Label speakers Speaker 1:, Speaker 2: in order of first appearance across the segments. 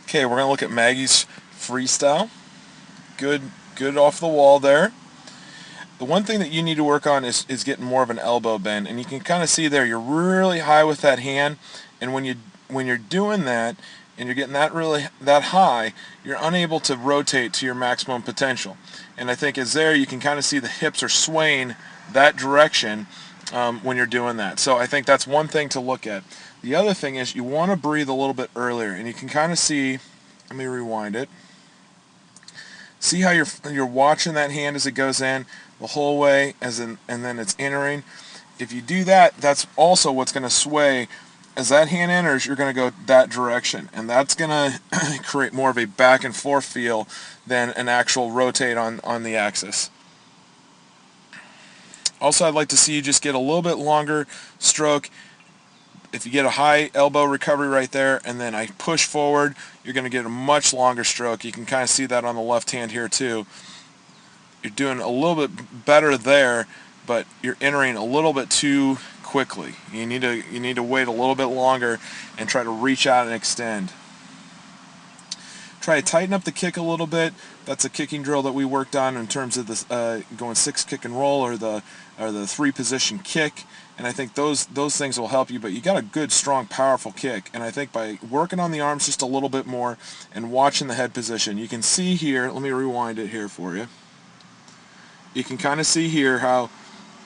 Speaker 1: Okay, we're going to look at Maggie's freestyle. Good off the wall there. The one thing that you need to work on is getting more of an elbow bend, and you can kind of see there you're really high with that hand, and when you're doing that and you're getting that high, you're unable to rotate to your maximum potential. And I think as there you can kind of see the hips are swaying that direction when you're doing that. So I think that's one thing to look at. The other thing is you want to breathe a little bit earlier, and you can kind of see, let me rewind it. See how you're watching that hand as it goes in the whole way, and then it's entering. If you do that, that's also what's going to sway. As that hand enters, you're going to go that direction, and that's going to create more of a back and forth feel than an actual rotate on the axis. Also, I'd like to see you just get a little bit longer stroke. If you get a high elbow recovery right there and then I push forward, you're going to get a much longer stroke. You can kind of see that on the left hand here too. You're doing a little bit better there, but you're entering a little bit too quickly. You need to wait a little bit longer and try to reach out and extend. Try to tighten up the kick a little bit. That's a kicking drill that we worked on in terms of this going 6 kick and roll or the 3 position kick, and I think those things will help you. But you got a good, strong, powerful kick, and I think by working on the arms just a little bit more and watching the head position, you can see here. Let me rewind it here for you. You can kind of see here how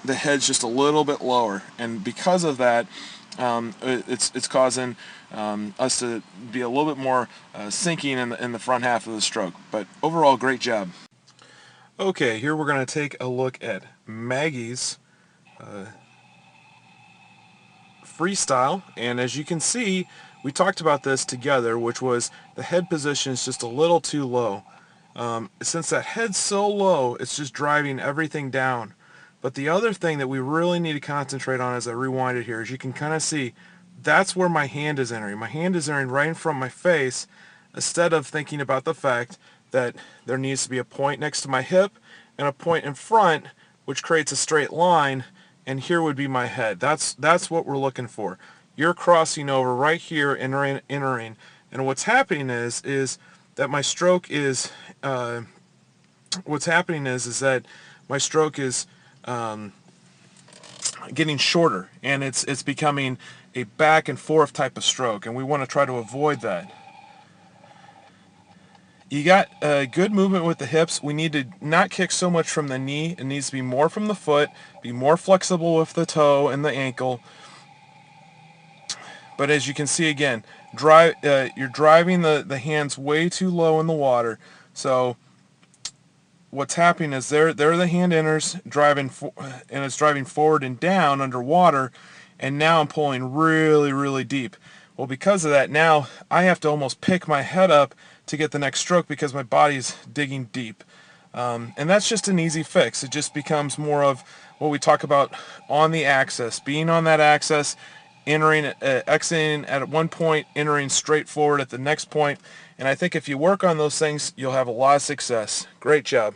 Speaker 1: the head's just a little bit lower, and because of that, it's causing us to be a little bit more sinking in the front half of the stroke. But overall, great job. Okay, here we're going to take a look at Maggie's freestyle, and as you can see, we talked about this together, which was the head position is just a little too low. Since that head's so low, it's just driving everything down. But the other thing that we really need to concentrate on as I rewind it here is you can kind of see that's where my hand is entering. My hand is entering right in front of my face, instead of thinking about the fact that there needs to be a point next to my hip and a point in front, which creates a straight line, and here would be my head. That's what we're looking for. You're crossing over right here, entering, and what's happening is that my stroke is that my stroke is getting shorter, and it's becoming a back and forth type of stroke, and we want to try to avoid that. You got good movement with the hips. We need to not kick so much from the knee. It needs to be more from the foot, be more flexible with the toe and the ankle. But as you can see again, you're driving the hands way too low in the water. So what's happening is there the hand enters, and it's driving forward and down underwater, and now I'm pulling really, really deep. Well, because of that, now I have to almost pick my head up to get the next stroke because my body's digging deep. And that's just an easy fix. It just becomes more of what we talk about on the axis, being on that axis, entering, exiting at one point, entering straight forward at the next point. And I think if you work on those things, you'll have a lot of success. Great job.